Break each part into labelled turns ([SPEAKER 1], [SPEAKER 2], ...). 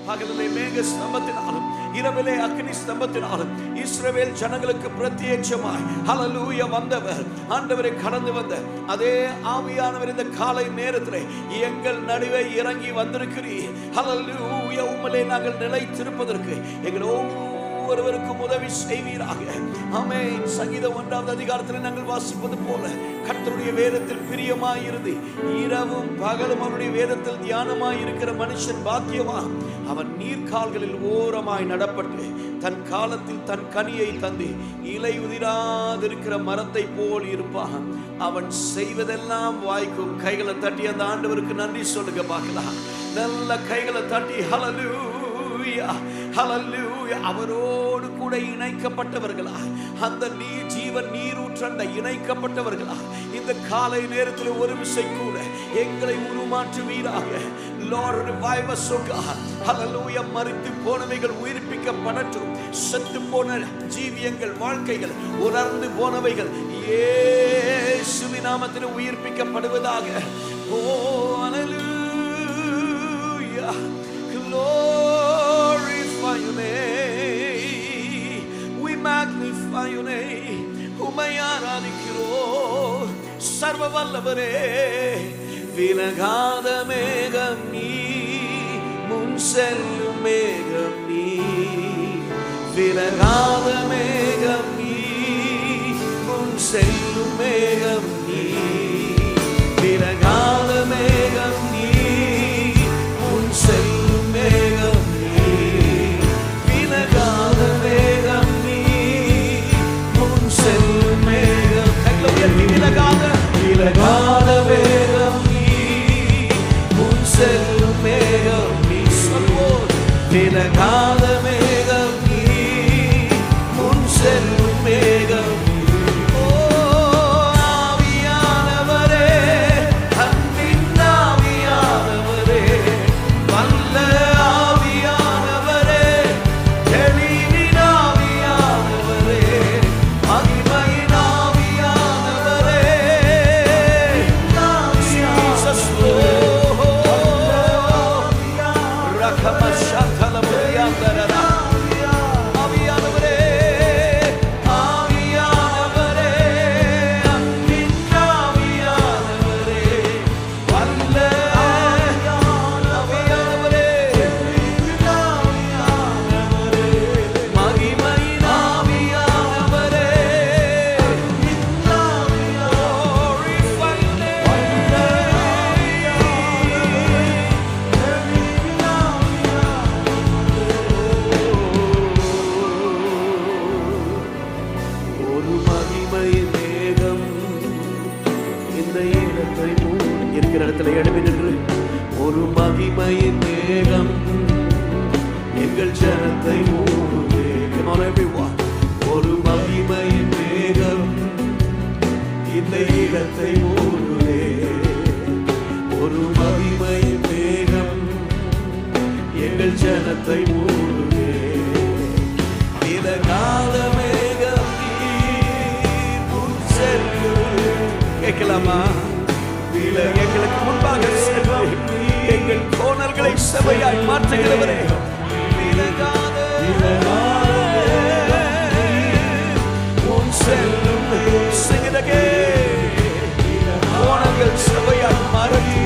[SPEAKER 1] பகலிலே மேக ஸ்தம்பத்தினாலும் இரவிலே அக்னி ஸ்தம்பத்தினாலும் இஸ்ரவேல் ஜனங்களுக்கு பிரத்யட்சமாய் ஹல்லேலூயா வந்தவர், ஆண்டவரை கடந்து வந்த அதே ஆவியானவர் இந்த காலை நேரத்திலே எங்கள் நடுவே இறங்கி வந்திருக்கிறீர். ஹல்லேலூயா, உம்மிலே நாங்கள் நிலைத்திருப்பதற்கு எங்கள் ஒவ்வொருவருக்கும் உதவி செய்வீராக. ஆமென். சங்கீதம் 1ஆம் அதிகாரத்தில் நாங்கள் வாசிப்பது போல கர்த்தருடைய வேதத்தில் பிரியமாயிருந்து இரவும் பகலும் அவருடைய வேதத்தில் தியானமாய் இருக்கிற மனுஷன் பாக்கியவான். அவன் நீர்க்கால்களில் ஓரமாய் நடப்பட்டு தன் காலத்தில் தன் கனியை தந்து இலை உதிராதிருக்கிற மரத்தை போல் இருப்பான். அவன் செய்வதெல்லாம் வாய்க்கும். கைகளை தட்டி அந்த ஆண்டவருக்கு நன்றி சொல்லுங்க பார்க்கலாம். நல்ல கைகளை தட்டி ஹல்லேலூயா, ஹல்லேலூயா. அவரோடு கூட இணைக்கப்பட்டவர்களா, அந்த ஜீவன் நீரூற்றண்ட இணைக்கப்பட்டவர்களா இந்த காலை நேரத்தில் ஒரு விசை கூட எங்களை உருமாற்றுவீராக. Lord, revive us, O God. Hallelujah. மரித்து போனவைகள் உயிர்ப்பிக்கப்படட்டும். செத்து போன ஜீவியங்கள், வாழ்க்கைகள், உலர்ந்து போனவைகள் இயேசுவின் நாமத்தில் உயிர்ப்பிக்கப்படுவதாக. Oh, hallelujah. Glorify your name. We magnify your name. உம்மை ஆராதிக்கிறோம். சர்வ வல்லவரே, விலகாத மேகம் நீ, முன் செல்லும் மேகம் நீ, விலகாத மேகம் நீ, முன் செல்லும் மேகம் நீ, விலகாத மேகம் நீ, முன் செல்லும் மேகம் நீ, விலகாத மேகம் நீ, முன் செல்லும் மேகம். கைகளை உயர்த்தி விலகாத மேகம் செல்லும் மேகம் நீ, சொல்வோம். விலகாத மேகம் நீ, முன் செல்லும் மேகம். ஓ ஆவியானவரே, அன்பின் ஆவியானவரே, வல்ல ஆவியானவரே, தெளிவின் ஆவியானவரே, மகிமையின் ஆவியானவரே, Jesus ஒரு மகிமையின் மேகம் எங்கள் ஜனத்தை மூடுதே. Come on everyone. ஒரு மகிமையின் மேகம் இந்த இடத்தை மூடுதே. ஒரு மகிமையின் மேகம் எங்கள் ஜனத்தை மூடுதே. விலகாத மேகம் நீர் முன் செல்லும். கேட்கலாமா? எங்களுக்கு முன்பாக சென்று எங்கள் கோணல்களை செவையாய் மாற்றுகிறவரே, விலகாத முன் செல்லும். கோணங்கள் செவையாய் மாற்றி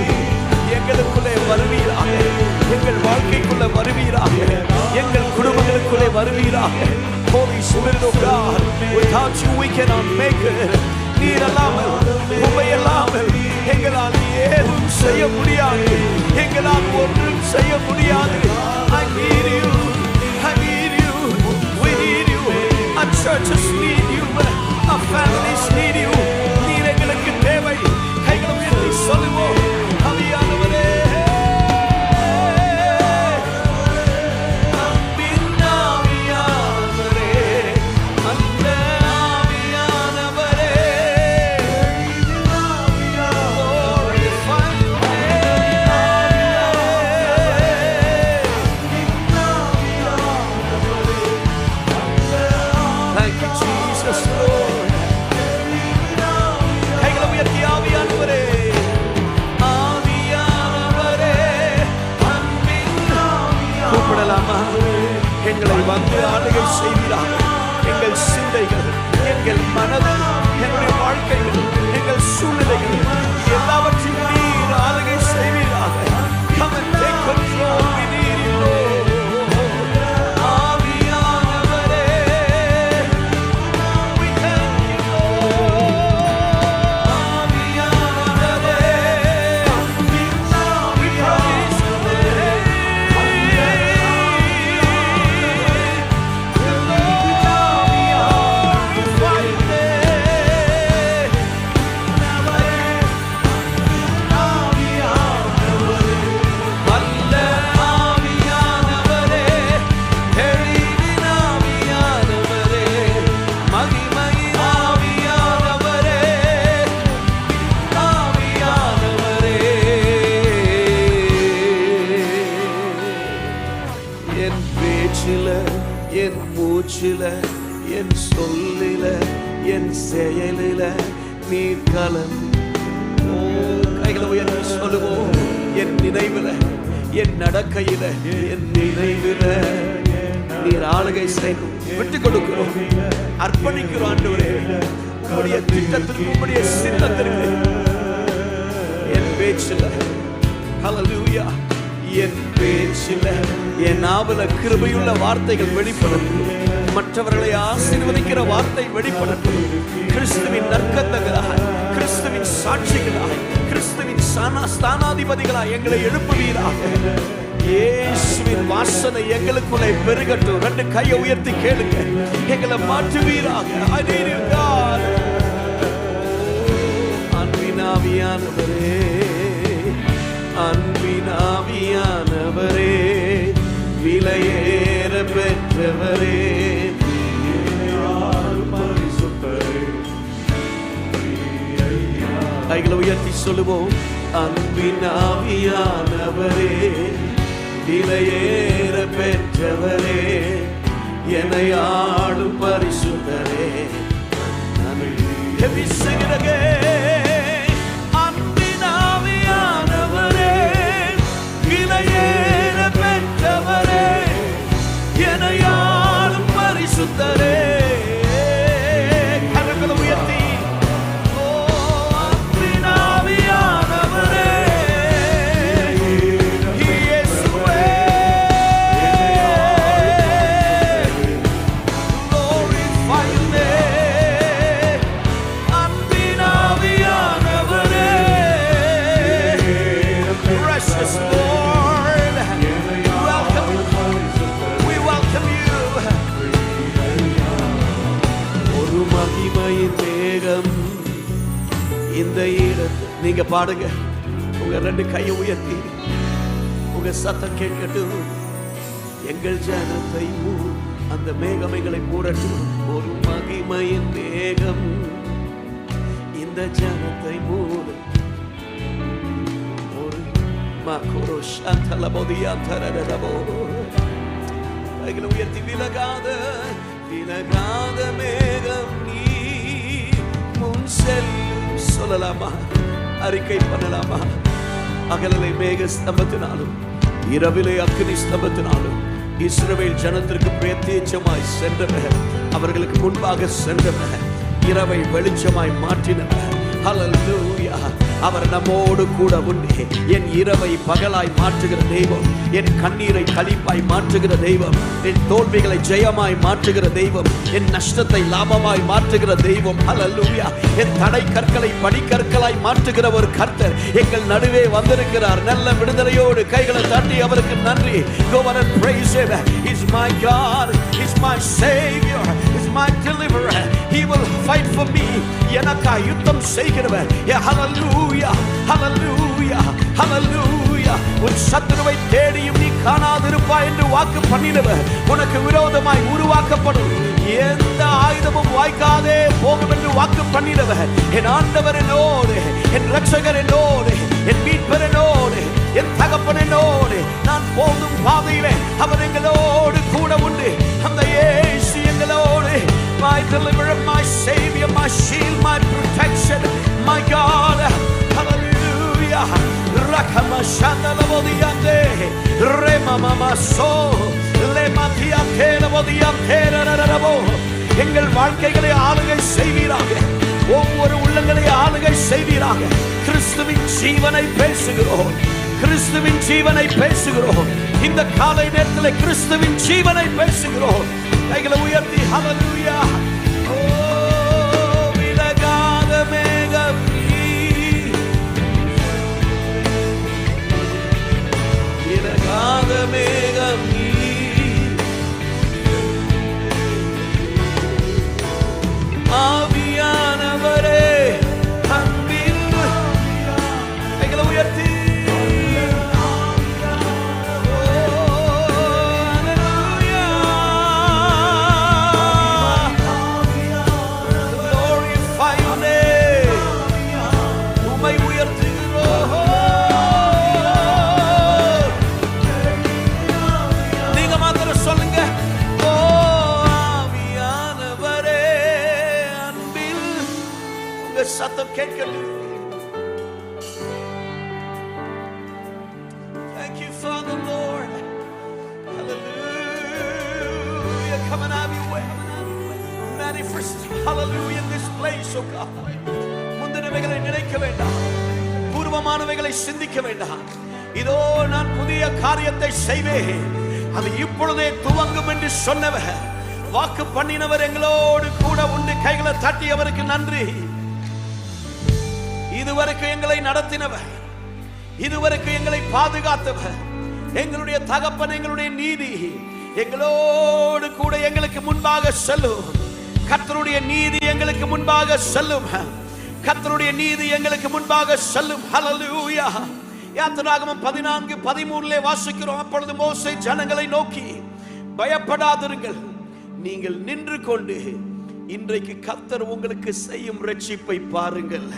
[SPEAKER 1] எங்களுக்குள்ளே வருவீராக, எங்கள் வாழ்க்கைக்குள்ளே வருவீராக, எங்கள் குடும்பங்களுக்குள்ளே வருவீராக. Holy Spirit of God, without you we cannot make it. நீர் அல்லாமல், உம்மை அல்லாமல் எங்களால் ஏதும் செய்ய முடியாது. எங்களால் ஒன்றும் செய்ய முடியாது. I need you, I need you, we need you. Our churches need you, our families need you. நீர் எங்களுக்கு தேவை. கைகளை உயர்த்தி சொல்லுவோம். ஆவியானவரே, எங்களை வந்து ஆளுகை செய்வீராக. எங்கள் சிந்தைகள், எங்கள் மனது, எங்களுடைய வாழ்க்கைகள், எங்கள் சூழ்நிலைகள் எல்லாவற்றையும் நீர் ஆளுகை செய்வீராக. Come and take control. We need you, Lord. ஆவியானவரே, we thank you, Lord. ஆவியானவரே, we praise your name. என் மூச்சில, என் சொல்லில, என் செயலில நீர் கலந்து. கைகளை உயர்த்தி சொல்லுவோம். என் நினைவுல, என் நடக்கையில, என் நினைவுல நீர் ஆளுகை செய்யணும். விட்டுக் கொடுக்கிறோம், அர்ப்பணிக்கிறோம் ஆண்டவரே. உம்முடைய திட்டத்திற்கு, உம்முடைய சின்னத்திற்கு என் பேச்சில, ஹல்லேலூயா, என் பேச்சில, என் நாவல கிருபையுள்ள வார்த்தைகள் வெளிப்படட்டும். மற்றவர்களை ஆசீர்வதிக்கிற வார்த்தை வெளிப்படட்டும். கிறிஸ்துவின் நற்கந்தங்களாய், கிறிஸ்துவின் சாட்சிகளாய், கிறிஸ்துவின் ஸ்தானாதிபதிகளாய் எங்களை எழுப்புவீராக. இயேசுவின் வாசனை எங்களுக்குள்ளே பெருகட்டும். ரெண்டு கையை உயர்த்தி கேளுங்க. எங்களை மாற்றுவீராக. அன்பினாவியானவரே, அன்பினாவியானவரே, விலையேற பெற்றவரே, கைகளை உயர்த்தி சொல்லுவோம். அன்பினாவியானவரே, விலையேற பெற்றவரே, என்னை ஆளும் பரிசுத்தரே. அன்பினாவியானவரே, விலையேற பெற்றவரே, என்னை ஆளும் பரிசுத்தரே. கரங்களை உயர்த்தி இந்த இடத்து நீங்க பாடுங்க. உங்க ரெண்டு கையை உயர்த்தி உங்க சத்தம் கேட்கட்டும். எங்கள் ஜனத்தை அந்த மேகம் எங்களை மூடட்டும். ஒரு மகிமையின் மேகம் இந்த ஜனத்தை மூடும். ஒரு கைகளை உயர்த்தி விலகாத மேகம் நீ முன் செல்லும் சொல்லலாமா? அறிக்கை பண்ணலாமா? அகலிலே மேக ஸ்தம்பத்தினாலும் இரவிலே அக்கினி ஸ்தம்பத்தினாலும் இஸ்ரவேல் ஜனத்திற்கு பிரத்யேகமாய் சென்றவர், அவர்களுக்கு முன்பாக சென்றவர், இரவை வெளிச்சமாய் மாற்றினவர். ஹல்லேலூயா. அவர் நம்மோடு கூட உண்டு. என் இரவை பகலாய் மாற்றுகிற தெய்வம், என் கண்ணீரை களிப்பாய் மாற்றுகிற தெய்வம், என் தோல்விகளை ஜெயமாய் மாற்றுகிற தெய்வம், என் நஷ்டத்தை லாபமாய் மாற்றுகிற தெய்வம். ஹல்லேலூயா. என் தடை கற்களை படிக்கற்களாய் மாற்றுகிற ஒரு கர்த்தர் எங்கள் நடுவே வந்திருக்கிறார். நல்ல விடுதலையோடு கைகளை தட்டி அவருக்கு நன்றி. Go and praise him. He's my God, he's my savior, he's my deliverer. He will fight for me. எனக்காய் யுத்தம் செய்கிறவர். ஹல்லேலூயா, ஹல்லேலூயா, ஹல்லேலூயா. உன் சத்துருவை தேடியும் நீ காணாதிருப்பாய் என்று வாக்கு பண்ணினவர், உனக்கு விரோதமாய் உருவாக்கப்படும் எந்த ஆயுதமும் வாய்க்காதே போகும் என்று வாக்கு பண்ணினவர். என் ஆண்டவர் என்னோடு, என் இரட்சகர் என்னோடு, என் மீட்பர் என்னோடு, என் தகப்பன் என்னோடு. நான் போகும் பாதையிலே அவர் எங்களோடு கூட உண்டு. அந்த இயேசு எங்களோடு. My deliverer, my savior, my shield, my protection, my God. Hallelujah. Rakama shandala bodiyande, remama maso. எங்கள் வாழ்க்கைகளை ஆளுகை செய்வீராக, ஒவ்வொரு உள்ளங்களை ஆளுகை செய்வீராக. கிறிஸ்துவின் ஜீவனை பேசுகிறோம், கிறிஸ்துவின் ஜீவனை பேசுகிறோம். இந்த காலை நேரத்தில் கிறிஸ்துவின் ஜீவனை பேசுகிறோம். கைகளை உயர்த்தி ஹல்லேலூயா. ஓ விலகாத மேகம் விலகாத மேகம் ஆவியானவரே அன்பில். கைகளை உயர்த்தி சத்தம் கேட்கட்டும். Thank you Father Lord. Hallelujah. Come and have your way. Manifest hallelujah in this place, oh God. முந்தினவைகளை நினைக்க வேண்டாம், பூர்வமானவைகளை சிந்திக்க வேண்டாம். இதோ நான் புதிய காரியத்தை செய்வேன், அது இப்பொழுதே துவங்கும் என்று சொன்னவர், வாக்கு பண்ணினவர் எங்களோடு கூட உண்டு. கைகளை தட்டி அவருக்கு நன்றி. இதுவரைக்கும் எங்களை நடத்தினவர், இதுவரைக்கும் எங்களை பாதுகாத்தவர், எங்களுடைய தகப்பன், எங்களுடைய நீதி எங்களோடு கூட எங்களுக்கு முன்பாக செல்லும். கர்த்தருடைய நீதி எங்களுக்கு முன்பாக செல்லும், கர்த்தருடைய நீதி எங்களுக்கு முன்பாக செல்லும். ஹல்லேலூயா. யாத்திராகமம் 14:13 வாசிக்கிறோம். அப்பொழுது மோசே ஜனங்களை நோக்கி, பயப்படாதிருங்கள், நீங்கள் நின்று கொண்டு இன்றைக்கு கர்த்தர் உங்களுக்கு செய்யும் ரட்சிப்பை பாருங்கள்.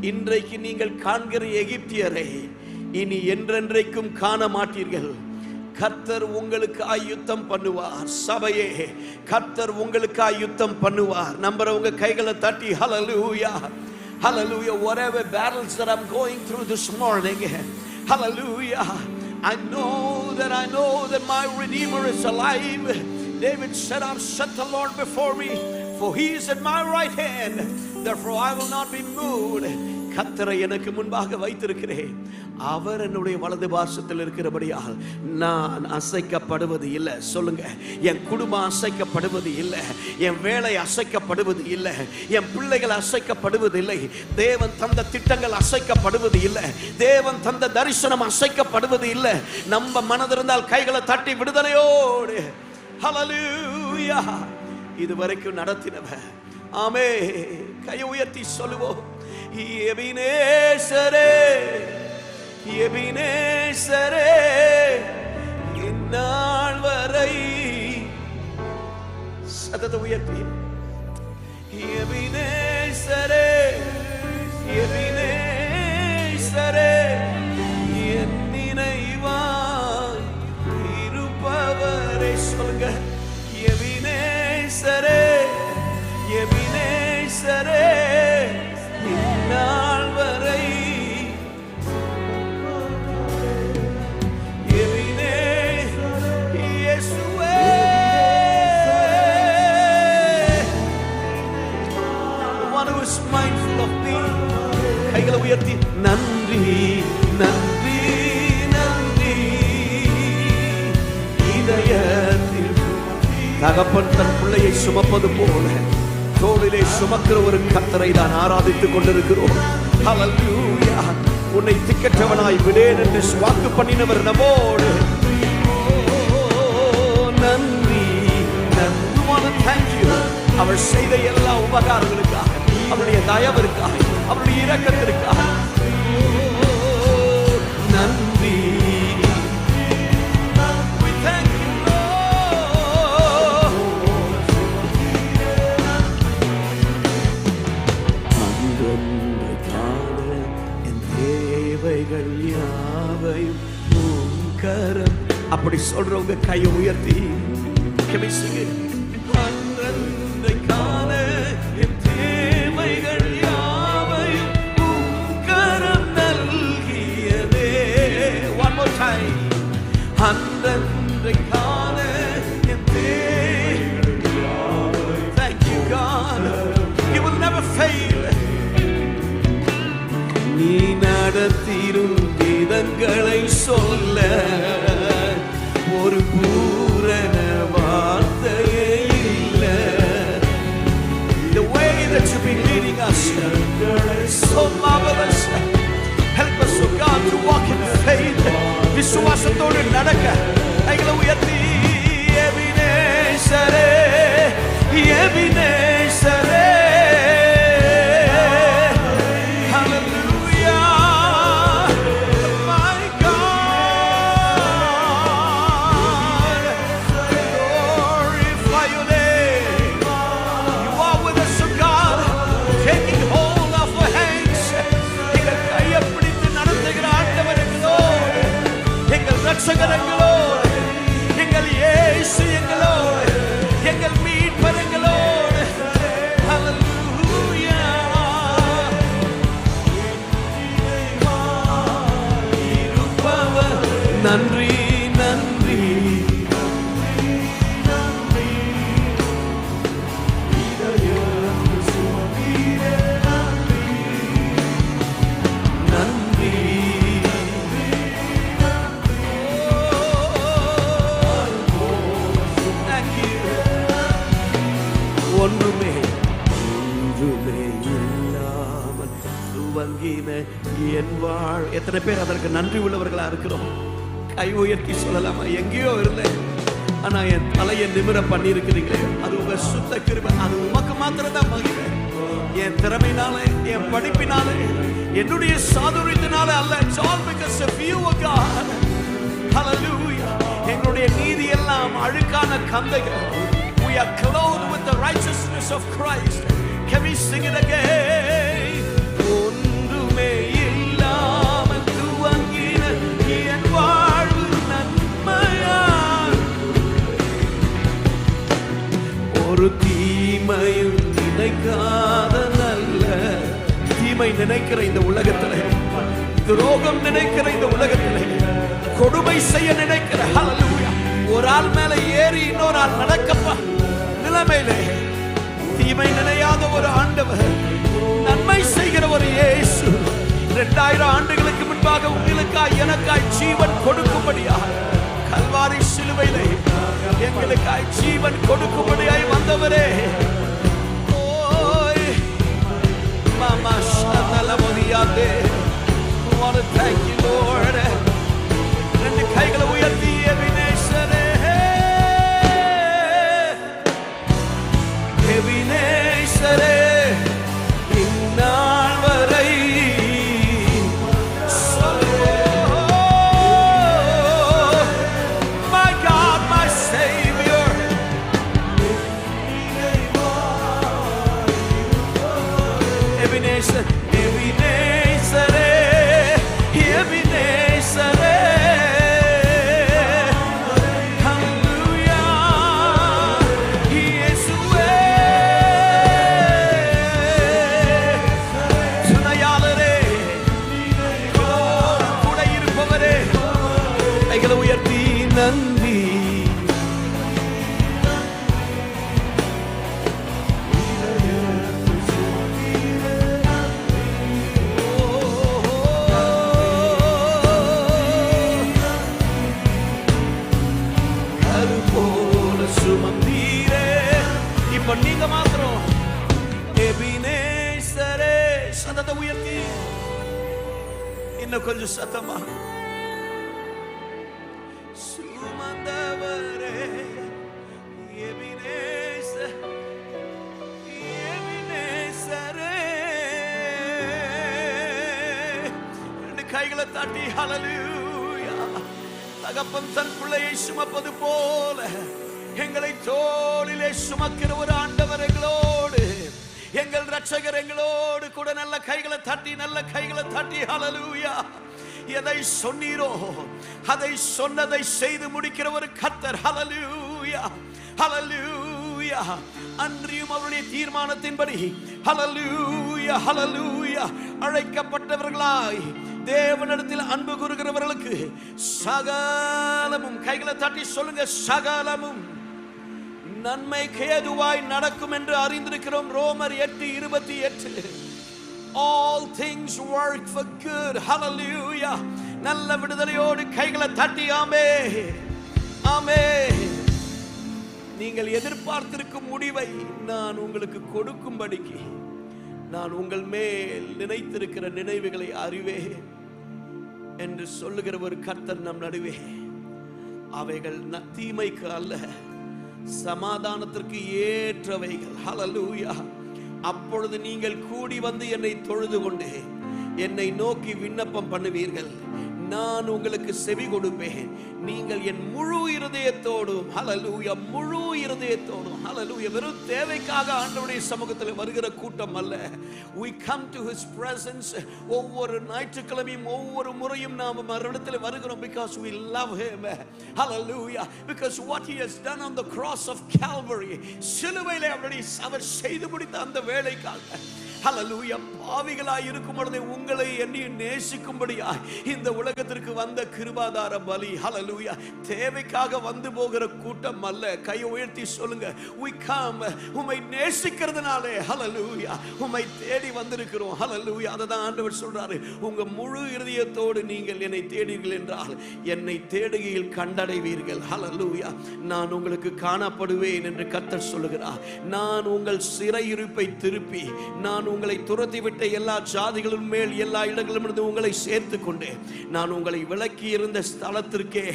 [SPEAKER 1] இன்றைக்கு நீங்கள் காண்கிற எகிப்தியரை இனி என்றென்றைக்கும் காண மாட்டீர்கள். கர்த்தர் உங்களுக்கு யுத்தம் பண்ணுவார். சபையே, கர்த்தர் உங்களுக்கு யுத்தம் பண்ணுவார். நம்புறவங்க கைகளை தட்டி ஹல்லேலூயா, hallelujah. Whatever battles that I'm going through this morning, hallelujah, I know that my Redeemer is alive. David said, I've set the Lord before me, for he is at my right hand, therefore I will not be moved. கர்த்தரை எனக்கு முன்பாக வைத்திருக்கிறேன், அவர் என்னுடைய வலது பார்சத்தில் இருக்கிறபடியால் நான் அசைக்கப்படுவது இல்லை. சொல்லுங்க, என் குடும்பம் அசைக்கப்படுவது இல்லை, என் வேலை அசைக்கப்படுவது இல்லை, என் பிள்ளைகள் அசைக்கப்படுவது இல்லை, தேவன் தந்த திட்டங்கள் அசைக்கப்படுவது இல்லை, தேவன் தந்த தரிசனம் அசைக்கப்படுவது இல்லை. நம்ம மனதிருந்தால் கைகளை தட்டி விடுதலையோடு ஹல்லேலூயா. இதுவரைக்கும் நடத்தினவர், ஆமே. கையை உயர்த்தி சொல்லுவோம், எபினேசரே, எபினேசரே, இந்நாள் வரை. சத்தத்தை உயர்த்தி, எபினேசரே, எபினேசரே, என் நினைவாய் இருப்பவரே. சொல்லுங்க, எபினேசரே, எபினேசரே, இந்நாள் வரை. இயேசுவே, one who is mindful of me. கைகளை உயர்த்தி நன்றி, நன்றி, நன்றி. இதயத்தில் தகப்பன் தன் பிள்ளையை சுமப்பது போல தோளிலே சுமக்கிற ஒரு கர்த்தரை தான் ஆராதித்துக் கொண்டிருக்கிறோம். ஹல்லேலூயா. உன்னை திக்கற்றவனாய் விடேன் என்று வாக்கு பண்ணினவர் நம்மோடு. நன்றி, நன்றி. அவர் செய்த எல்லா உபகாரங்களுக்காக, அவருடைய தயவிற்காக, அவருடைய இரக்கத்திற்காக நன்றி. அப்படி சொல்றவங்க கையை உயர்த்தி அன்றன்றை காண என் தேவைகள் யாவையும் கரம் நல்கியதே. One more time. அன்றன்றை காண என் ஒரு பூரண வார்த்தையே இல்லை. The way that you've been leading us is so marvelous. Help us, oh God, to walk in faith. விசுவாசத்தோடு நடக்க கைகளை உயர்த்தி எபினேசரே எபினேசரே ரட்சகரங்களோடு எங்கள் இயேசு எங்களோடு எங்கள் மீட்பர் எங்களோடு. ஹல்லேலூயா. இருப்பவர் நன்றி நன்றி நன்றி நன்றி. ஒன்றுமே ஒன்றுமே இல்லாமல் துவங்கின என் வாழ். எத்தனை பேர் அதற்கு நன்றி உள்ளவர்களா இருக்கிறோம்? கை உயர்த்தி சொல்லலாமா? எங்கேயோ இருந்தேன், ஆனா என் தலையை நிமிர பண்ணி இருக்கிறீங்களே, அது உங்க சுத்த கிருபை. அது உமக்கு மாத்திரம் தான் மகிமை. என் திறமையினாலே, என் படிப்பினாலே, என்னுடைய சாதுரியத்தினாலே அல்ல. It's all because of you, God. Hallelujah. எங்களுடைய நீதி எல்லாம் அழுக்கான கந்தைகள். We are clothed with the righteousness of Christ. Can we sing it again? ஒன்றுமே இல்லாமல் துவங்கின என் வாழ்வு நன்மையால் ஒரு தீமையும் நினைக்காத நல்ல. தீமை நினைக்கிற இந்த உலகத்திலே, துரோகம் நினைக்கிற இந்த உலகத்திலே, கொடுமை செய்ய நினைக்கிற ஹல்லேலூயா ஒரு ஆள் மேல ஏறி இன்னொரு ஆள் நடக்கப்பா நிலைமையிலே தீமை நினையாத ஒரு ஆண்டவர், நன்மை செய்கிற ஒரு இயேசு 2000 ஆண்டுகளுக்கு முன்பாக உங்களுக்காய் எனக்காய் ஜீவன் கொடுக்கும்படியாய் கல்வாரி சிலுவையிலே எங்களுக்காய் ஜீவன் கொடுக்கும்படியாய் வந்தவரே. ஓய் மாமா ஷதலமோதியாதே. We want to thank you, Lord. ரெண்டு கைகளை உயர்த்தி எபினேசரே எபினேசரே இந்நாள் வரை my God, my Savior. Ebenezer, Ebenezerே எபினேசரே. உயர்த்தி நன்றி. கருப்போல சுமந்தீரே. இப்ப நீங்க மாத்திரம் எபினேசரே சத்தத்தை உயர்த்தி இன்னும் கொஞ்சம் சத்தமா கைகளை தட்டி ஹல்லேலூயா. தகப்பன் தன் பிள்ளையை சுமப்பது போல எங்களை தோளிலே சுமக்கிற ஒரு ஆண்டவர் எங்களோடு, எங்கள் ரட்சகர் எங்களோடு கூட. நல்ல கைகளை தட்டி, நல்ல கைகளை தட்டி ஹல்லேலூயா. எதை சொன்னீரோ அதை சொன்னதை செய்து முடிக்கிற ஒரு கர்த்தர். ஹல்லேலூயா ஹல்லேலூயா. அன்றியும் அவருடைய தீர்மானத்தின்படி ஹல்லேலூயா ஹல்லேலூயா அழைக்கப்பட்டவர்களாய் தேவனிடத்தில் அன்பு கூறுகிறவர்களுக்கு சகலமும், கைகளை தட்டி சொல்லுங்க, சகலமும் நன்மைக்கு ஏதுவாய் நடக்கும் என்று அறிந்திருக்கிறோம். ரோமர் 8:28. All things work for good. Hallelujah. நல்ல விடுதலையோடு கைகளை தட்டி ஆமே. ஆமென். நீங்கள் எதிர்பார்த்திருக்கும் முடிவை நான் உங்களுக்கு கொடுக்கும்படிக்கு நான் உங்கள் மேல் நினைத்திருக்கிற நினைவுகளை அறிவேன் என்று சொல்லுகிற ஒரு கர்த்தர் நம் நடுவே. அவைகள் தீமைக்கு அல்ல, சமாதானத்திற்கு ஏற்றவைகள். ஹல்லேலூயா. அப்பொழுது நீங்கள் கூடி வந்து என்னை தொழுது கொண்டு என்னை நோக்கி விண்ணப்பம் பண்ணுவீர்கள், நான் உங்களுக்கு செவி கொடுப்பேன். நீங்கள் என் முழு இருதயத்தோடும், ஹல்லேலூயா, முழு இருதயத்தோடும், ஹல்லேலூயா, வெறும் தேவைக்காக ஆண்டவருடைய சமூகத்தில் வருகிற கூட்டம் அல்ல. we come to his presence. ஒவ்வொரு ஞாயிற்றுக்கிழமையும் ஒவ்வொரு முறையும் நாம் அவரிடத்தில் வருகிறோம் because we love him. hallelujah, because what he has done on the cross of Calvary, சிலுவையிலே அவர் செய்து முடித்த அந்த வேலைக்காக, ஹல்லேலூயா, பாவிகளாய் இருக்கும் பொழுது உங்களை எண்ணி நேசிக்கும்படியாய் இந்த உலகத்திற்கு வந்த கிருபாதார பலி. ஹல்லேலூயா. தேவைக்காக வந்து போகிற கூட்டம் அல்ல. கையை உயர்த்தி சொல்லுங்க, we come உம்மை நேசிக்கிறதுனாலே, ஹல்லேலூயா, உம்மை தேடி வந்திருக்கிறோம். ஹல்லேலூயா. அததான் ஆண்டவர் சொல்றாரு, உங்க முழு இருதயத்தோடு நீங்கள் என்னை தேடுவீர்கள் என்றால் என்னை தேடுகையில் கண்டடைவீர்கள். ஹல்லேலூயா. நான் உங்களுக்கு காணப்படுவேன் என்று கர்த்தர் சொல்லுகிறார். நான் உங்கள் சிறையிருப்பை திருப்பி நான் உங்களை துரத்தி விட்ட எல்லா ஜாதிகளின் மேல் எல்லா இடங்களிலிருந்து உங்களை சேர்த்து கொண்டு நான் உங்களை விலக்கி இருந்த ஸ்தலத்திற்கே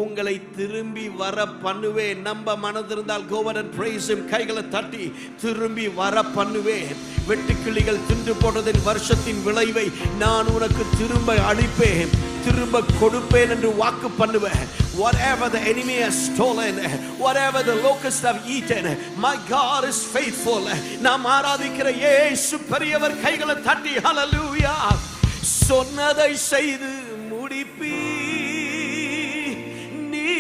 [SPEAKER 1] உங்களை திரும்பி வர பண்ணுவேன். நம்ப மனதிருந்தால் go and praise him. கைகளை தட்டி திரும்பி வர பண்ணுவேன். வெட்டுக்கிளிகள் தின்று போட்டதின் வருஷத்தின் விளைவை நான் உனக்கு திரும்ப அளிப்பேன், திரும்ப கொடுப்பேன் என்று வாக்கு பண்ணுவேன். Whatever the enemy has stolen, whatever the locusts have eaten, my God is faithful. நாம் ஆராதிக்கிற இயேசு பெரியவர். கைகளை தட்டி ஹல்லேலூயா. சொன்னதை செய்து முடிப்பீ, நீ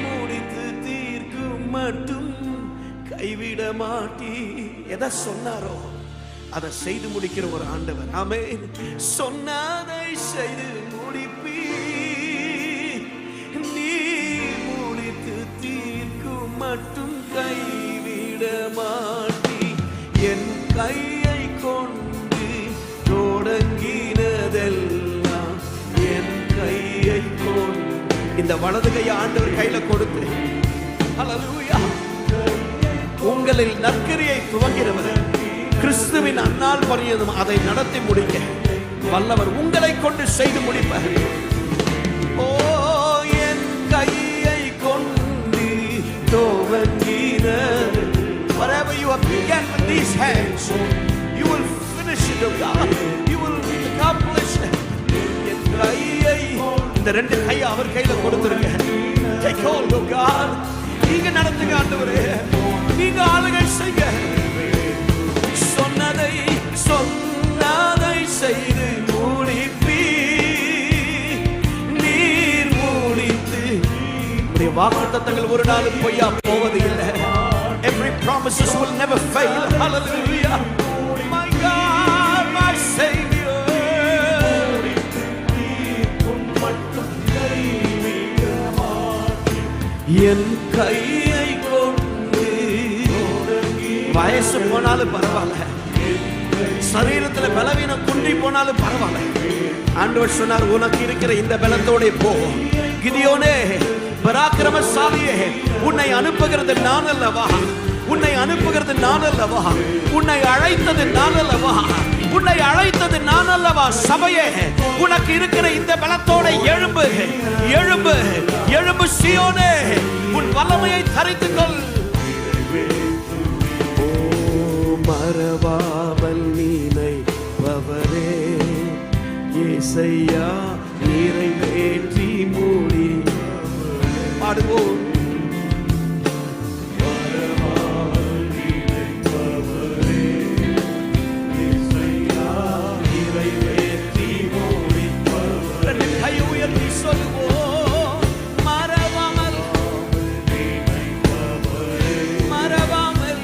[SPEAKER 1] முடித்து தீர்க்கும் மட்டும் கைவிட மாட்டீ. எதை சொன்னாரோ அதை செய்து முடிக்கிற ஒரு ஆண்டவர். ஆமென். சொன்னதை செய்து முடிப்பீ, நீ முடித்து தீர்க்கும் மட்டும் கைவிட மாட்டீ. என் கையை கொண்டு தொடங்கினதெல்லாம் என் கையை கொண்டு. இந்த வலது கையை ஆண்டவர் கையில கொடுத்து, ஹல்லேலூயா, உங்களில் நற்கிரியை துவங்கிறவர் கிறிஸ்துவின் அந்நாள் பரியந்தம் அதை நடத்தி முடிக்க வல்லவர். உங்களை கொண்டு செய்து முடிப்பார். ஓ, என் கையை கொண்டு துவங்கினது. Whatever you have begun with these hands, you will finish it, oh God. You will accomplish it. என் கையை, இந்த ரெண்டு கையை அவர் கையில கொடுத்துருங்க. Take hold, oh God. நீங்க நடத்துங்க ஆண்டவரே, நீங்க ஆளுகை செய்ய. சொன்னதை செய்து முடிப்பீ, நீர் முடித்து. வாக்குத்தத்தங்கள் ஒரு நாள் பொய்யா போவது இல்லை. Every promises will never fail. Hallelujah. My God, my Savior. என் கையை கொண்டு. வயசு போனாலும் பரவாயில்ல, சரீரத்தில் பலவீனம் குன்றி போனாலும் பரவாயில்ல. ஆண்டவர் சொன்னார், உனக்கு இருக்கிற இந்த பலத்தோட போ. கிதியோனே, பராக்கிரமசாலியே, உன்னை அனுப்புகிறது நான் அல்லவா, உன்னை அனுப்புகிறது நான் அல்லவா, உன்னை அழைத்தது நான் அல்லவா, உன்னை அழைத்தது நான் அல்லவா. சபையே, உனக்கு இருக்கிற இந்த பலத்தோட எழும்பு, எழும்பு, எழும்பு சீயோனே, உன் வல்லமையை தரித்துக்கொள். மறவாமல் நினைப்பவரே, இயேசையா நிறைவேற்றி மூடி. பாடுவோம். மறவாமல் நினைப்பவரே, இயேசையா நிறைவேற்றி மூடிப்பவர். ரெண்டு கை உயர்த்தி சொல்லுவோம். மறவாமல் நினைப்பவரே, மறவாமல்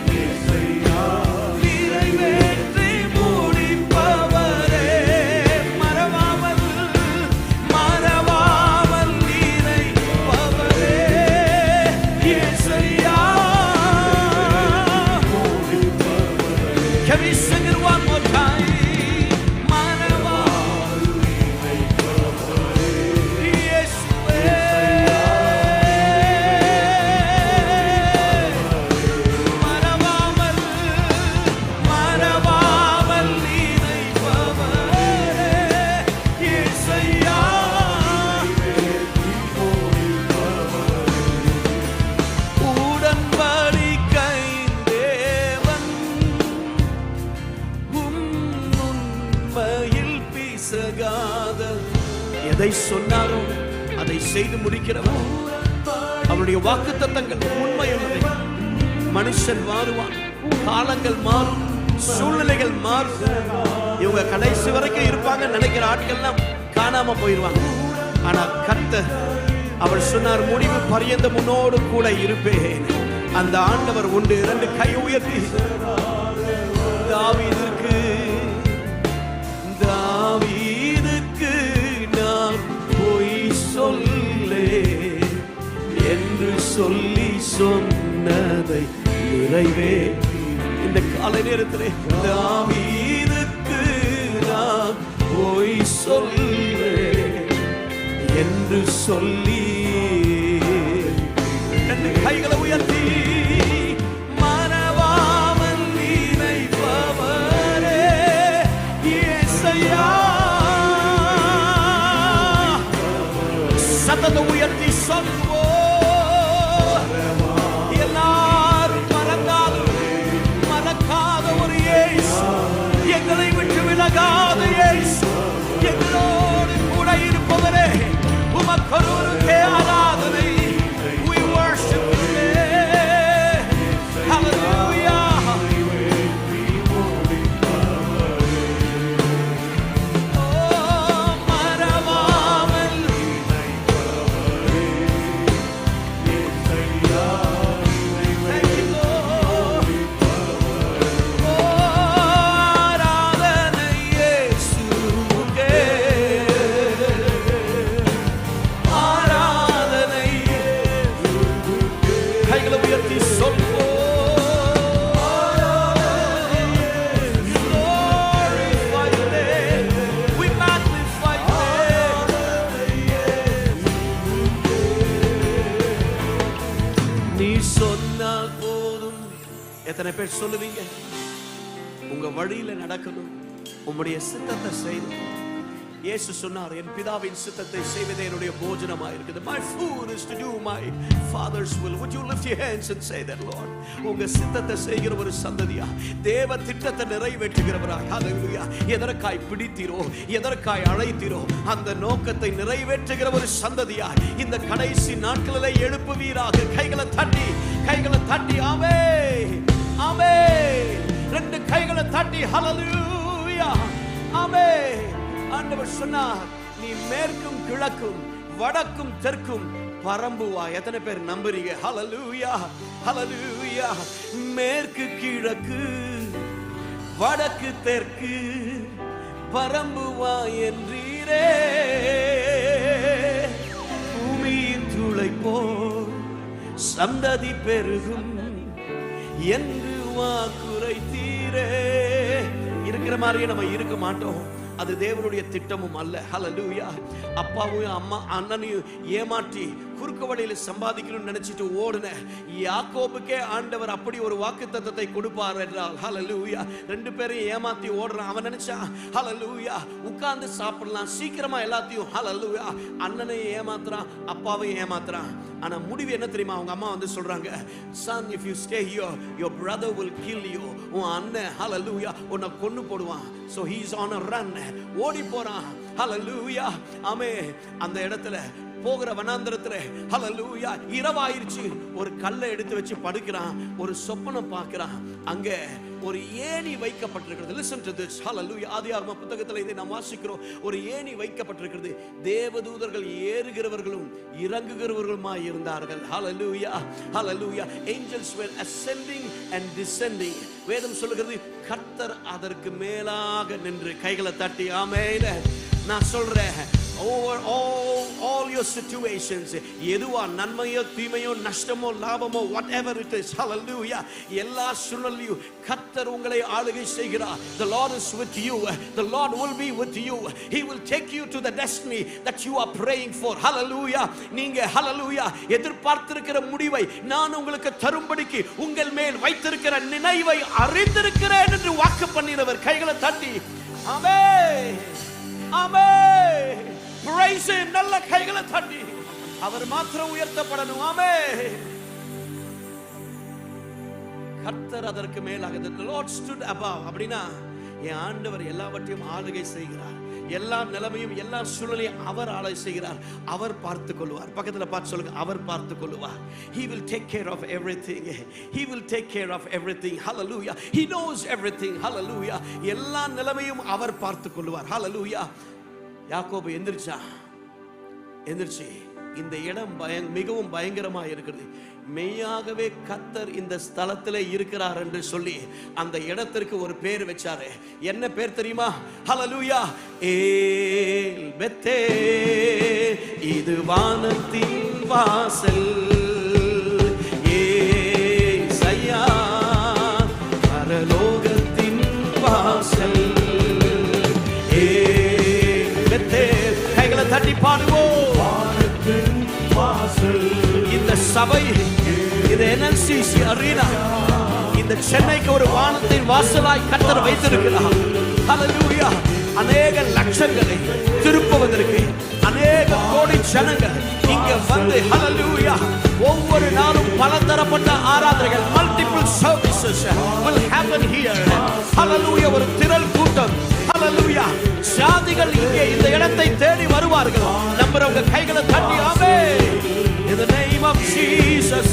[SPEAKER 1] எதை சொன்னாரோ அதை செய்து முடிக்கிறவர். அவருடைய வாக்குத்தத்தங்கள் உண்மையுள்ளவை. மனுஷன் மாறுவான், காலங்கள் மாறும், சூழ்நிலைகள் மாறும். இவங்க கடைசி வரைக்கும் இருப்பாங்க நினைக்கிற ஆட்கள்லாம் காணாம போயிருவாங்க. ஆனா கர்த்தர் அவர் சொன்னார், முடிவு பரியந்த முன்னோடு கூட இருப்பேன். அந்த ஆண்டவர் உண்டு. 2 கை உயர்த்தி தாவீதுக்கு நான் பொய் சொல்லே என்று சொல்லி சொன்னதை நிறைவேற்றி. இந்த காலை நேரத்திலே தாவீதுக்கு நான் பொய் சொல்லே என்று சொல்லி 2 கைகளை உயர்த்தி மறவாமல் நினைப்பவரே இயேசையா. சத்தத்தை உயர்த்தி சொல்வோம். எல்லாரும் மறந்தாலும் மறக்காத ஒரு இயேசு, எங்களை விட்டு விலகாத இயேசு, எங்களோடு கூட இருப்பவரே, உமக்கொருவருக்கே ஆராதனை. We worship you. Hallelujah. Oh, மறவாமல் thank you Lord. ஆராதனை இயேசுவுக்கே, ஆராதனை. கைகளை உயர்த்தி சொல்வோம். Glorify your name. We magnify your name. நீ சொன்னால் போதும். எத்தனை பேர் சொல்லுவீங்க உங்க வழியில நடக்கணும், உம்முடைய சித்தத்தை செய்யணும்? இயேசு சொன்னார், என் பிதாவின் சித்தத்தை செய்வதே என்னுடைய போஜனமாக இருக்குது. My food is to do my father's will. Would you lift your hands and say that, Lord? உங்க சித்தத்தை செய்கிற ஒரு சந்ததியா, தேவ திட்டத்தை நிறைவேற்றுகிறவரா. ஹalleluya. எதற்காய் பிடித்தீரோ, எதற்காய் அழைத்தீரோ, அந்த நோக்கத்தை நிறைவேற்றுகிற ஒரு சந்ததியா இந்த கடைசி நாட்களிலே எழுப்புவீராக. கைகளை தட்டி, கைகளை தட்டி. ஆமென், ஆமென். 2 கைகளை தட்டி. ஹalleluya, ஆமென். ஆண்டவர் சொன்னார், நீ மேற்கும் கிழக்கும் வடக்கும் தெற்கும் பரம்புவா. எத்தனை பேர் நம்புறீங்க? ஹalleluya, ஹalleluya. மேற்கு கிழக்கு வடக்கு தெற்கு பரம்புவா என்றீரே. பூமியின் துளை போல் சந்ததி பெருகும் என்று வாக்குரைத்தீரே. இருக்கிற மாதிரியே நம்ம இருக்க மாட்டோம். அது தேவனுடைய திட்டமும் அல்ல. ஹalleluya. அப்பாவையும் அம்மா அண்ணனையும் ஏமாற்றி குறுக்கு வழியில சம்பாதிக்கணும்னு நினைச்சிட்டு ஓடுன யாக்கோபுக்கே ஆண்டவர் அப்படி ஒரு வாக்குத்தத்தத்தை கொடுப்பார் என்றால், ஹalleluya. 2 பேரையும் ஏமாத்தி ஓடுறான். அவன் நினைச்சான் ஹalleluya உட்கார்ந்து சாப்பிடலாம் சீக்கிரமா எல்லாத்தையும். ஹalleluya. அண்ணனையும் ஏமாத்துறான், அப்பாவையும் ஏமாத்துறான். ஆனா முடிவு என்ன தெரியுமா? அவங்க அம்மா வந்து சொல்றாங்க, son, if you stay here your brother will kill you. உன் அண்ணன் ஹalleluya உன்னை கொன்னு போடுவான். so he is on a run. ஓடி போறான். ஹalleluya. ஆமென். அந்த இடத்துல போகிற வனாந்தரத்துல ஹalleluya இரவாயிருச்சு. ஒரு கல்லை எடுத்து வச்சு படுக்கிறான். ஒரு சொப்பனம் பார்க்கிறான். அங்க ஒரு ஏணி வைக்கப்பட்டிருக்கிறது. listen to this. hallelujah. ஆதியாகம புத்தகத்தில் இதை நாம் வாசிக்கிறோம். ஒரு ஏணி வைக்கப்பட்டிருக்கிறது. தேவதூதர்கள் ஏறுகிறவர்களும் இறங்குகிறவர்களுமாய் இருந்தார்கள். hallelujah, hallelujah. angels were ascending and descending. வேதம் சொல்லுகிறது கர்த்தர் அதற்கு மேலாக நின்று. கைகளை தட்டி ஆமென். நான் சொல்றேன், over all your situations, எதுவா நன்மையோ தீமையோ நஷ்டமோ லாபமோ whatever it is, hallelujah, எல்லா சூழ்நிலையும் கர்த்தர் உங்களை ஆளுகை செய்கிறார். the Lord is with you. the Lord will be with you. he will take you to the destiny that you are praying for. hallelujah. நீங்க hallelujah எதிர்பார்த்திருக்கிற முடிவை நான் உங்களுக்கு தரும்படிக்கு உங்கள் மேல் வைத்திருக்கிற நினைவை அறிந்திருக்கிறேன் என்று வாக்கு பண்ணினவர். கைகளை தட்டி ஆமென், ஆமென். praise him. நல்ல கைகளை தட்டி அவர் மாத்திரம் உயர்த்தப்படணும். ஆமென். கர்த்தர் அதற்கு மேலாக, the Lord stood above. அப்படினா என் ஆண்டவர் எல்லாவற்றையும் ஆளுகை செய்கிறார். எல்லா நிலைமையும் எல்லா சூழ்நிலையும் அவர் ஆளை செய்கிறார். அவர் பார்த்துக் கொள்வார். பக்கத்துல பார்த்து சொல்லுங்க, அவர் பார்த்துக் கொள்வார். He will take care of everything. He will take care of everything. Hallelujah. He knows everything. Hallelujah. எல்லா நிலைமையும் அவர் பார்த்துக் கொள்வார். Hallelujah. யாக்கோபு எந்திரிச்சு இந்த இடம் மிகவும் பயங்கரமா இருக்கிறது, மெய்யாகவே கர்த்தர் இந்த ஸ்தலத்திலே இருக்கிறார் என்று சொல்லி அந்த இடத்திற்கு ஒரு பேர் வச்சாரு. என்ன பேர் தெரியுமா? ஹல்லேலூயா. ஏல் பெத்தேல், இது வானத்தின் வாசல். ஏசையா, பரலோகத்தின் வாசல். ஏல் பெத்தேல், கைகளை தட்டி பாடுவோம். இந்த சபை, இந்த NLCC அரீனா, இந்த சென்னைக்கு ஒரு வானத்தின் வாசலாய் கர்த்தர் வைத்திருக்கிறார். ஹல்லேலூயா. அநேக லட்சங்களை திருப்புவதற்கு அநேக கோடி ஜனங்கள் இங்க வந்து ஹல்லேலூயா ஒவ்வொரு நாளும் பலதரப்பட்ட ஆராதனைகள், multiple services will happen here. ஹல்லேலூயா. ஒரு திரள் கூட்டம், ஹல்லேலூயா, ஜாதிகள் இங்கே இந்த இடத்தை தேடி வருவார்கள். நம்புறவங்க கைகளை தட்டி ஆமென். In the name of Jesus.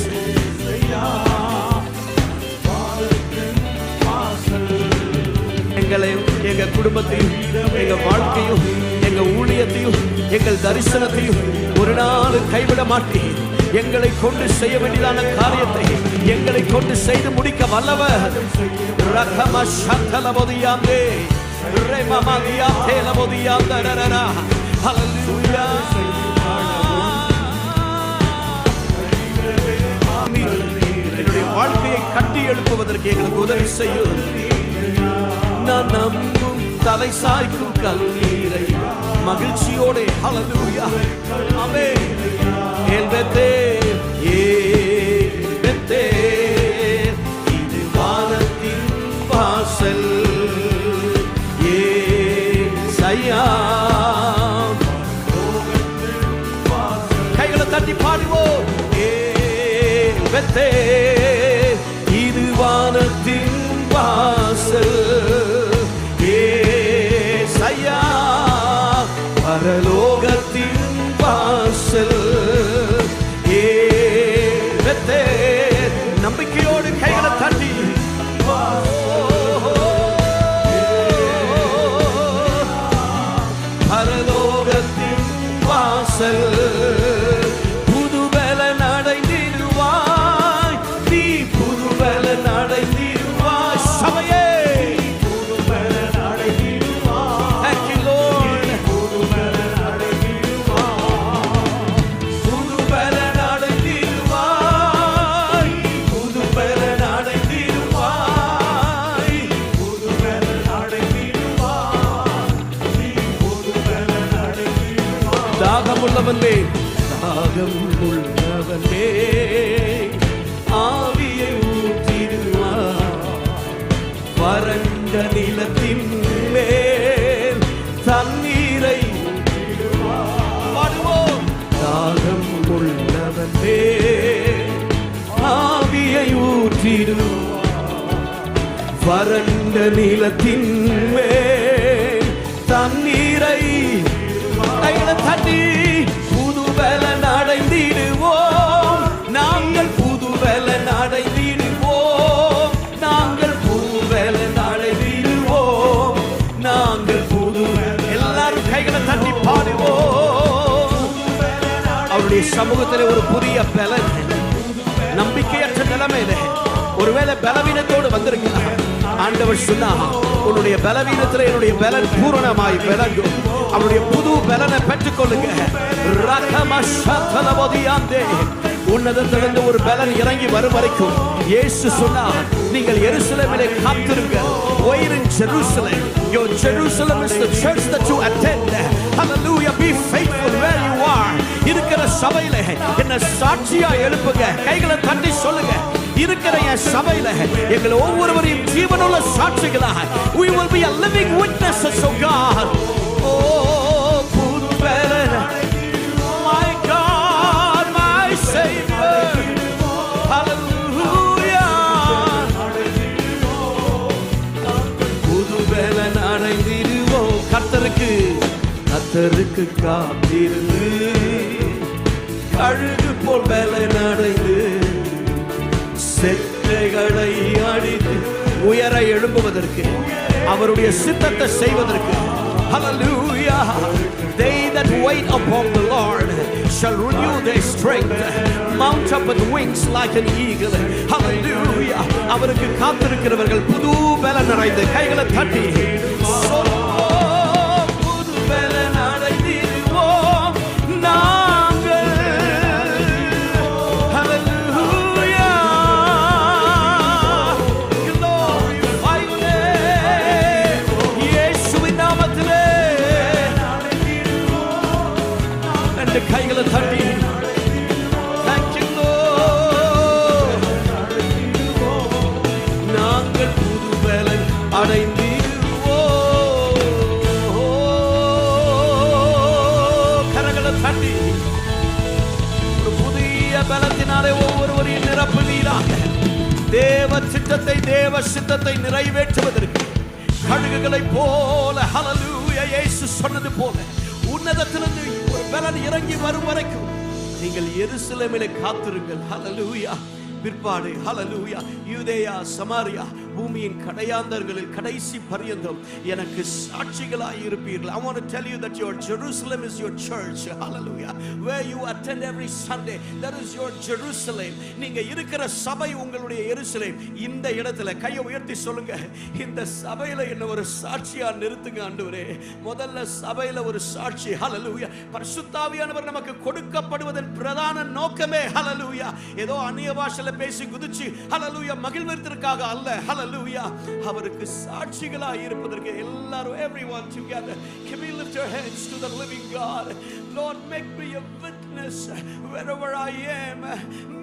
[SPEAKER 1] எங்களையும் எங்க குடும்பத்தையும் எங்க வாழ்க்கையும் எங்க ஊழியத்தையும் எங்கள் தரிசனத்தையும் ஒரு நாள் கைவிட மாட்டேன். எங்களை கொண்டு செய்ய வேண்டியதான காரியத்தை எங்களை கொண்டு செய்து முடிக்க வல்லவர். ரகமஷதலபதியாந்தே ரெமமதியாதேலபதியாந்தரரா. ஹல்லேலூயா. என்னுடைய வாழ்க்கையை கட்டி எழுப்புவதற்கு எங்களுக்கு உதவி செய்யும். நான் நம்பும் தலை சாய்க்கும் கல்லீரை மகிழ்ச்சியோட ஹல்லேலூயா ஆமென். ஏல் பெத்தேல், ஏல் பெத்தேல், இது வானத்தின் வாசல். ஏசையா, கைகளை தட்டி பாடுவோம். ஏல் பெத்தேல், இது வானத்தின் வாசல். ஏசையா, பரலோகத்தின் வாசல். ஏல் பெத்தேல், நம்பிக்கையோடு கைகளை தட்டி பரலோகத்தின் வாசல். புதுபல நடைந்திடுவாய், நீ புதுபல நடைந்திடுவாய். சபையே புதுபல நடைந்திடுவாய். Thank you Lord. புதுபல நடைந்திடுவாய், புதுபல நடைந்திடுவாய், புதுபல நடைந்திடுவாய், புதுபல நடைந்திடுவாய், நீ புதுபல நடைந்திடுவாய். தாகமுள்ளவனே, தாகமுள்ளவனே, ஆவியை ஊற்றிடுவார். வறண்ட நிலத்தின் மேல் தண்ணீரை பாடுவோம். தாகம் உள்ளவனே, ஆவியை ஊற்றிடுவார். வறண்ட நிலத்தின் மேல் தண்ணீரை தண்ணி புதுபலன் அடைந்திடுவோம். நாங்கள் புதுபலன் அடைந்திடுவோம். நாங்கள் புதுபலன் அடைந்திடுவோம். நாங்கள் புது எல்லாரும் கைகளை தட்டி பாடுவோம். அவருடைய சமூகத்தில் ஒரு புதிய பலன். நம்பிக்கையற்ற நிலைமையில ஒருவேளை பலவீனத்தோடு வந்திருக்கிறார். ஆண்டவர் சொன்னார், உன்னுடைய பலவீனத்தில் என்னுடைய பலன் பூரணமாய் விளங்கும். அவருடைய புது பலனை பெற்றுக் கொள்ளுங்க. உன்னதத்திலிருந்து ஒரு பலன் இறங்கி வரும் வரைக்கும் இயேசு சொன்னார், நீங்கள் எருசலேமிலே காத்திருங்க. Wait in Jerusalem. Your Jerusalem is the church that you attend. Hallelujah. Be faithful where you are. இருக்கிற சபையில என்ன சாட்சியா எழுப்புங்க. கைகளை தட்டி சொல்லுங்க, இருக்கிற என் சபையில எங்களை ஒவ்வொருவரையும் ஜீவனுள்ள சாட்சிகளாக we will be a living witnesses of God. Oh, புது பலன், my God, my Savior. Hallelujah. புது பலன் அடைந்திடுவோம். கர்த்தருக்கு கர்த்தருக்கு காத்திருந்து கழுகு போல் பலனடைந்து செட்டைகளை அடித்து உயர எழும்புவதற்கு அவருடைய சித்தத்தை செய்வதற்கு. Hallelujah. They that wait upon the Lord shall renew their strength, mount up with wings like an eagle. Hallelujah. அவருக்கு காத்திருக்கிறவர்கள் புது பலன் அடைந்து கைகளை தட்டி புது பலன் அடைந்திடுவோம் நாங்கள். Hallelujah. Glorify your name. இயேசுவின் நாமத்திலே ரெண்டு கைகளை தட்டி Thank you Lord. நாங்கள் புது பலன் அடைந்திடுவோம். கரங்களை தட்டி ஒரு புதிய பலத்தினாலே ஒவ்வொருவரையும் நிரப்புவீராக. தேவ சித்தத்தை தேவ சித்தத்தை நிறைவேற்றுவதற்கு கழுகுகளை போல ஹல்லேலூயா இயேசு சொன்னது போல உன்னதத்திலிருந்து ஒரு பலன் இறங்கி வரும் வரைக்கும் நீங்கள் எருசலேமிலே காத்திருங்கள். ஹல்லேலூயா. பிற்பாடு ஹல்லேலூயா யூதேயா சமாரியா பூமியின் கடையாந்தர்களில் கடைசி பரியந்தம் எனக்கு சாட்சிகளாய் இருப்பீர்கள். I want to tell you that your Jerusalem is your church. Hallelujah. Where you attend every Sunday, that is your Jerusalem. நீங்க இருக்கிற சபை உங்களுடைய எருசலேம். இந்த இடத்துல கையை உயர்த்தி சொல்லுங்க, இந்த சபையில என்ன ஒரு சாட்சியா நிறுத்துங்க ஆண்டவரே. முதல்ல சபையில ஒரு சாட்சி. ஹல்லேலூயா. பரிசுத்த ஆவியானவர் நமக்கு கொடுக்கப்படுவதன் பிரதான நோக்கமே ஹல்லேலூயா ஏதோ அந்நிய பாஷையில பேசி குதிச்சு ஹல்லேலூயா மகிழ்வதற்காக அல்ல. ஹல்லேலூயா அவருக்கு சாட்சிகளாய் இருப்பதற்கு. எல்லாரும் everyone together can we lift our hands to the living God. Lord, make me a witness wherever I am.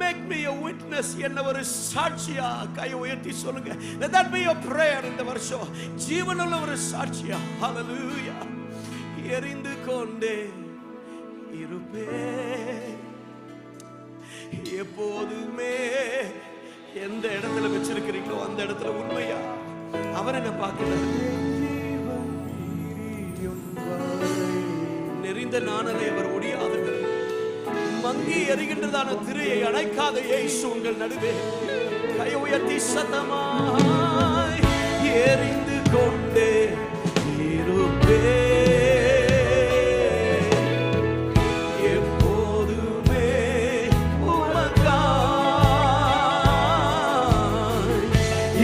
[SPEAKER 1] Make me a witness. என்ன ஒரு சாட்சியா கையை உயர்த்தி சொல்லுங்க. Let that be your prayer இந்த வருஷம். ஜீவனுள்ள ஒரு சாட்சியா. ஹல்லேலூயா. எரிந்து கொண்டே இருப்பேன் எப்போதுமே. எந்த இடத்துல வச்சிருக்கிறீங்களோ அந்த இடத்துல உண்மையா அவர் என்ன பார்க்கிறார். நெறிந்த நாணலை அவர் ஒடியாதவர். மங்கி எரிகின்றதான திரையை அணைக்காத இயேசு உங்கள் நடுவே கை உயர்த்தி சத்தமாய் எரிந்து கொண்டே இருப்பேன்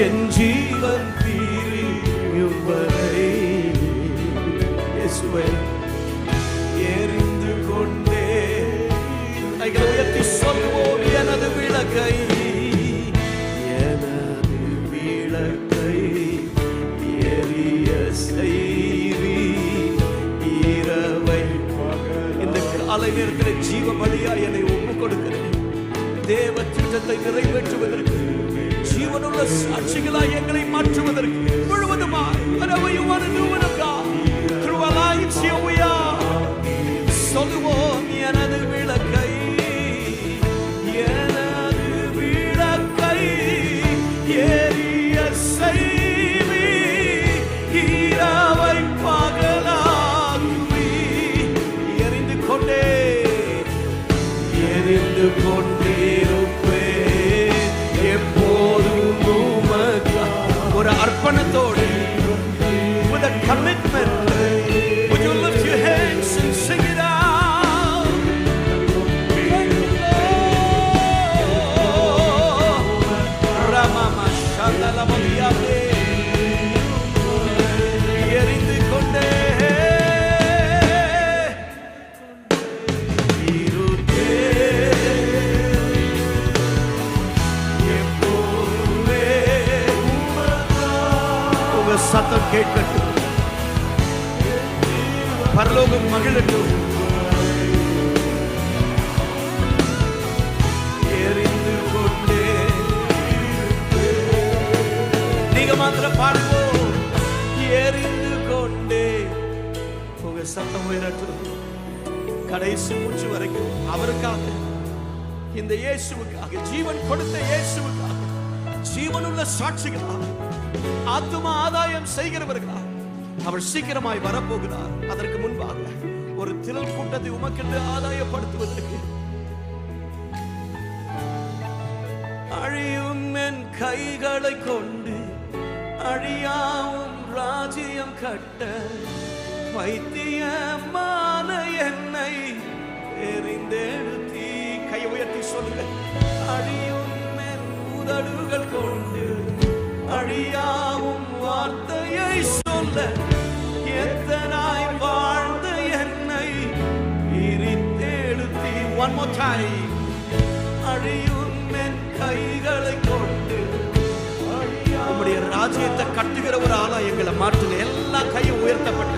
[SPEAKER 1] என் ஜீவன் பிரியும் வரை. இயேசுவே எரிந்து கொண்டே கைகளை உயர்த்தி சொல்லுவோம். எனது விளக்கை எனது விளக்கை எரிய செய்வி இரவை. இந்த காலை நேரத்தில் ஜீவ பலியா என்னை ஒப்பு கொடுக்கிறேன். தேவ திட்டத்தை நிறைவேற்றுவதற்கு ஜீவனுள்ள சாட்சிகளாய் எங்களை மாற்றுவதற்கு முழுவதுமாய் whatever you want to do with God through our lives here we are. சொல்லுவோம் எனது விளக்கை எனது விளக்கை எரிய செய்வி இரவை பகலாக்குவி. எரிந்து கொண்டிருப்பேன் எப்போதும் ஒரு அர்ப்பணத்தோடு with a commitment. Would you lift your hands and sing it out? Ramama Shandala Maliade எரிந்து கொண்டே சத்தம் கேட்கட்டும். பரலோகம் மகிழட்டும். எரிந்து கொண்டே நீங்க மாத்திரம் பாடுவோம். எரிந்து கொண்டே உங்க சத்தம் உயரட்டும். கடைசி மூச்சு வரைக்கும் அவருக்காக, இந்த இயேசுவுக்காக, ஜீவன் கொடுத்த இயேசுவுக்காக, ஜீவனுள்ள சாட்சிகளாக, ஆத்தும ஆதாயம் செய்கிறவர்களாக அவர் சீக்கிரமாய் வரப்போகிறார். அதற்கு முன்பாக ஒரு திரள் கூட்டத்தை உமக்கென்று ஆதாயப்படுத்துவதற்கு அழியும் என் கைகளை கொண்டு அழியாவும் ராஜ்யம் கட்ட வைத்தியமான என்னை எறிந்தெழுத்தி. கை உயர்த்தி சொல்லுங்க. அழியும் என் உதடுகள் கொண்டு அழியாவும் வார்த்தையை சொல்ல எத்தனாய் வாழ்ந்த என்னை எறிந்தெழுத்தி. One more time. அழியும் என் கைகளை கொண்டு உம்முடைய ராஜ்யத்தை கட்டுகிற ஒரு ஆளா எங்களை மாற்றுங்க. எல்லா கையும் உயர்த்தப்பட்டு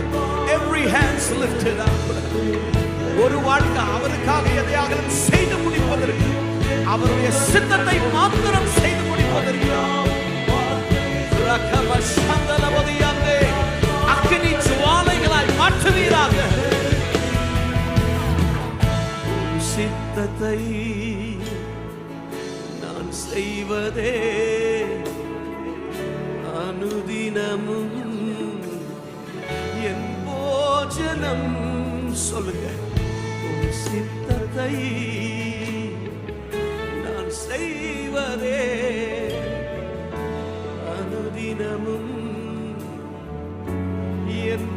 [SPEAKER 1] every hands lifted up. ஒரு வாழ்க்கை அவருக்காக எதையாவது செய்து முடிப்பதற்கு, அவருடைய சித்தத்தை மாத்திரம் செய்து முடிப்பதற்கு அக்கினி ஜுவாலைகளாய் மாற்றுவீராக. சித்தத்தை நான் செய்வதே அனுதினமும் என் போஜனம். சொல்லுங்க. சித்தத்தை நான் செய்வதே அனுதினமும் என்